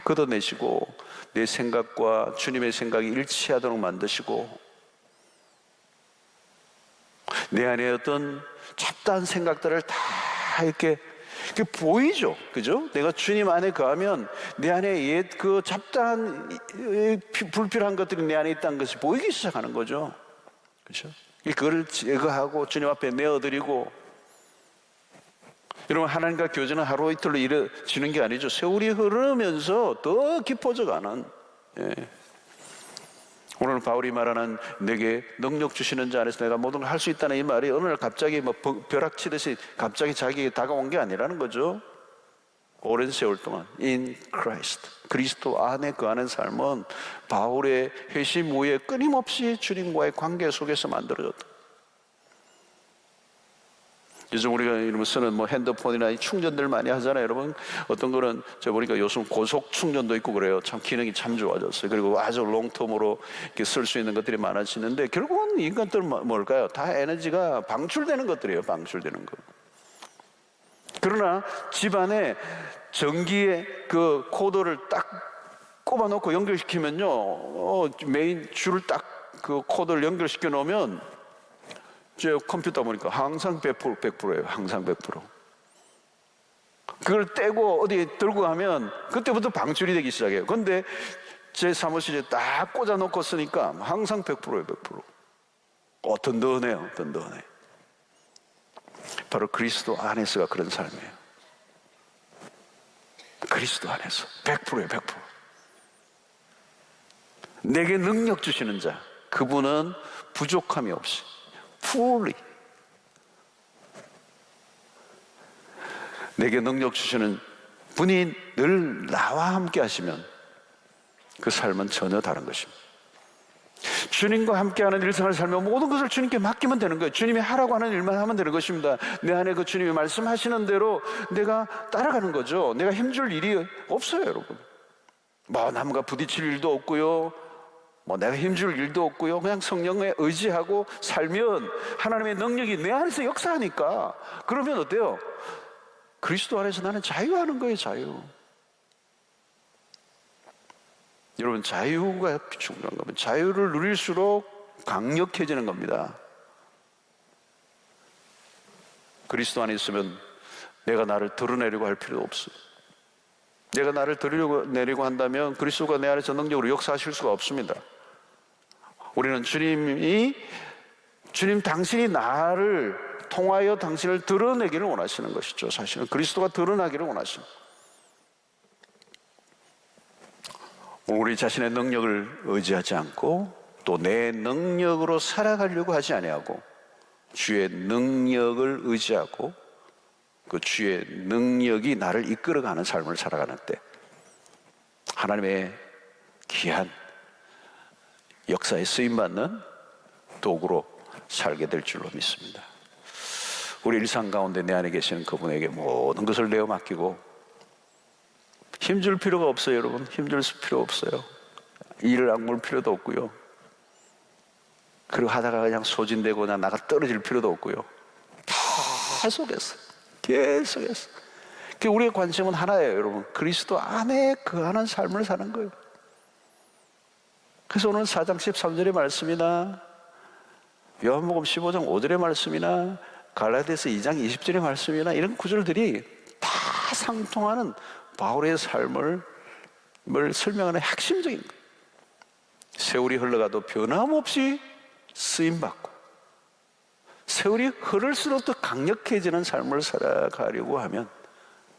걷어내시고 내 생각과 주님의 생각이 일치하도록 만드시고, 내 안에 어떤 잡다한 생각들을 다 이렇게 보이죠. 그죠? 내가 주님 안에 거하면 내 안에 옛 그 잡다한 불필요한 것들이 내 안에 있다는 것이 보이기 시작하는 거죠. 그렇죠? 그걸 제거하고 주님 앞에 내어드리고. 여러분, 하나님과 교제는 하루 이틀로 이루어지는 게 아니죠. 세월이 흐르면서 더 깊어져가는. 오늘 바울이 말하는 내게 능력 주시는 자 안에서 내가 모든 걸 할 수 있다는 이 말이 어느 날 갑자기 뭐 벼락치듯이 갑자기 자기에게 다가온 게 아니라는 거죠. 오랜 세월 동안 in Christ, 그리스도 안에 거하는 삶은 바울의 회심 후에 끊임없이 주님과의 관계 속에서 만들어졌다. 요즘 우리가 이러면 쓰는 뭐 핸드폰이나 충전들 많이 하잖아요, 여러분. 어떤 거는 저 보니까 요즘 고속 충전도 있고 그래요. 참 기능이 참 좋아졌어요. 그리고 아주 롱텀으로 이렇게 쓸 수 있는 것들이 많아지는데, 결국은 인간들은 뭘까요? 다 에너지가 방출되는 것들이에요. 방출되는 것. 그러나 집안에 전기의 그 코드를 딱 꼽아놓고 연결시키면요, 메인 줄을 딱 그 코드를 연결시켜 놓으면, 제 컴퓨터 보니까 항상 100%예요. 항상 100%. 그걸 떼고 어디 들고 가면 그때부터 방출이 되기 시작해요. 그런데 제 사무실에 딱 꽂아놓고 쓰니까 항상 100%예요. 100%. 든든해요. 든든해. 바로 그리스도 안에서가 그런 삶이에요. 그리스도 안에서 100%예요. 100%. 내게 능력 주시는 자, 그분은 부족함이 없이 fully, 내게 능력 주시는 분이 늘 나와 함께 하시면 그 삶은 전혀 다른 것입니다. 주님과 함께하는 일상을 살며 모든 것을 주님께 맡기면 되는 거예요. 주님이 하라고 하는 일만 하면 되는 것입니다. 내 안에 그 주님이 말씀하시는 대로 내가 따라가는 거죠. 내가 힘줄 일이 없어요, 여러분. 뭐 남과 부딪힐 일도 없고요, 뭐 내가 힘줄 일도 없고요. 그냥 성령에 의지하고 살면 하나님의 능력이 내 안에서 역사하니까, 그러면 어때요? 그리스도 안에서 나는 자유하는 거예요. 자유. 여러분, 자유가 중요한 겁니다. 자유를 누릴수록 강력해지는 겁니다. 그리스도 안에 있으면 내가 나를 드러내려고 할 필요 없어요. 내가 나를 드러내려고 한다면 그리스도가 내 안에서 능력으로 역사하실 수가 없습니다. 우리는 주님 당신이 나를 통하여 당신을 드러내기를 원하시는 것이죠. 사실은 그리스도가 드러나기를 원하십니다. 우리 자신의 능력을 의지하지 않고 또 내 능력으로 살아가려고 하지 아니하고 주의 능력을 의지하고 그 주의 능력이 나를 이끌어가는 삶을 살아가는 때 하나님의 귀한 역사에 쓰임받는 도구로 살게 될 줄로 믿습니다. 우리 일상 가운데 내 안에 계시는 그분에게 모든 것을 내어 맡기고, 힘줄 필요가 없어요. 여러분, 힘줄 필요 없어요. 일을 악물 필요도 없고요, 그리고 하다가 그냥 소진되고 그냥 나가 떨어질 필요도 없고요. 계속해서 우리의 관심은 하나예요, 여러분. 그리스도 안에 거하는 삶을 사는 거예요. 그래서 오늘 4장 13절의 말씀이나 요한복음 15장 5절의 말씀이나 갈라디아서 2장 20절의 말씀이나 이런 구절들이 다 상통하는 바울의 삶을 설명하는 핵심적인 거예요. 세월이 흘러가도 변함없이 쓰임받고, 세월이 흐를수록 더 강력해지는 삶을 살아가려고 하면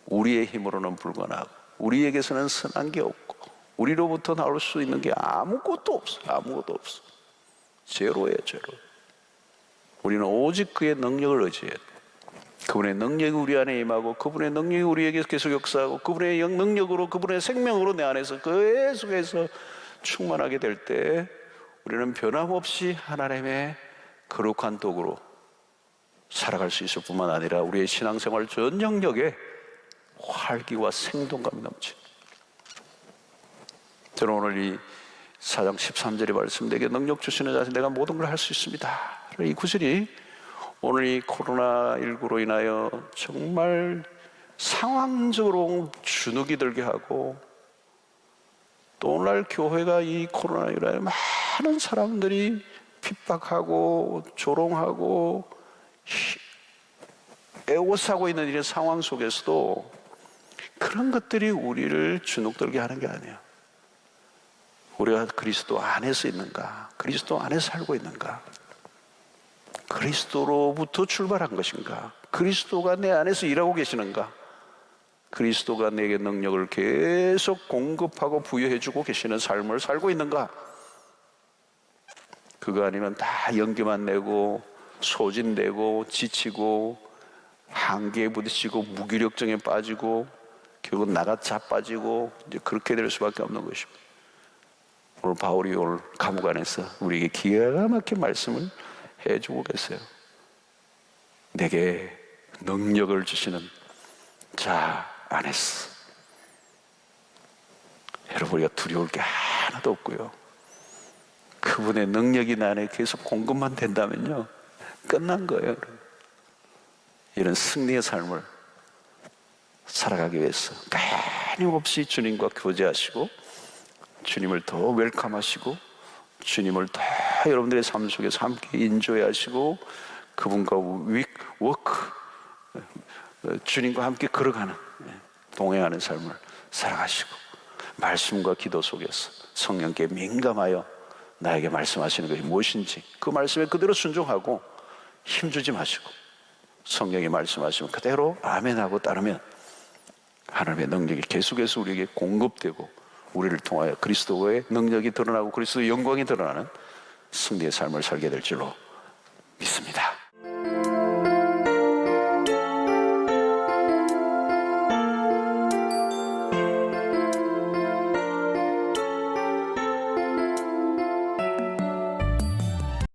우리의 힘으로는 불가능하고 우리에게서는 선한 게 없고 우리로부터 나올 수 있는 게 아무것도 없어. 아무것도 없어. 제로예요, 제로. 우리는 오직 그의 능력을 의지해야 돼. 그분의 능력이 우리 안에 임하고 그분의 능력이 우리에게 계속 역사하고 그분의 능력으로, 그분의 생명으로 내 안에서 계속해서 충만하게 될 때 우리는 변함없이 하나님의 거룩한 도구로 살아갈 수 있을 뿐만 아니라 우리의 신앙생활 전 영역에 활기와 생동감이 넘칩니다. 저는 오늘 이 4장 13절의 말씀, 내게 능력 주시는 자신 내가 모든 걸 할 수 있습니다, 이 구절이 오늘 이 코로나19로 인하여 정말 상황적으로 주눅이 들게 하고, 또 오늘날 교회가 이 코로나19로 인하여 많은 사람들이 핍박하고 조롱하고 애워싸고 있는 이런 상황 속에서도 그런 것들이 우리를 주눅들게 하는 게 아니에요. 우리가 그리스도 안에서 있는가? 그리스도 안에 살고 있는가? 그리스도로부터 출발한 것인가? 그리스도가 내 안에서 일하고 계시는가? 그리스도가 내게 능력을 계속 공급하고 부여해주고 계시는 삶을 살고 있는가? 그거 아니면 다 연기만 내고 소진되고 지치고 한계에 부딪히고 무기력증에 빠지고 결국 나가 자빠지고 이제 그렇게 될 수밖에 없는 것입니다. 오늘 바울이 오늘 감옥 안에서 우리에게 기가 막힌 말씀을 해주고 계세요. 내게 능력을 주시는 자 안에서 여러분, 우리가 두려울 게 하나도 없고요. 그분의 능력이 나 안에 계속 공급만 된다면요, 끝난 거예요. 여러분. 이런 승리의 삶을 살아가기 위해서 끊임없이 주님과 교제하시고 주님을 더 웰컴하시고 주님을 더 여러분들의 삶 속에서 함께 인조하시고 그분과 워크, 주님과 함께 걸어가는, 동행하는 삶을 살아가시고 말씀과 기도 속에서 성령께 민감하여 나에게 말씀하시는 것이 무엇인지 그 말씀에 그대로 순종하고 힘주지 마시고 성령이 말씀하시면 그대로 아멘하고 따르면 하나님의 능력이 계속해서 우리에게 공급되고 우리를 통하여 그리스도의 능력이 드러나고 그리스도의 영광이 드러나는 승리의 삶을 살게 될 줄로 믿습니다.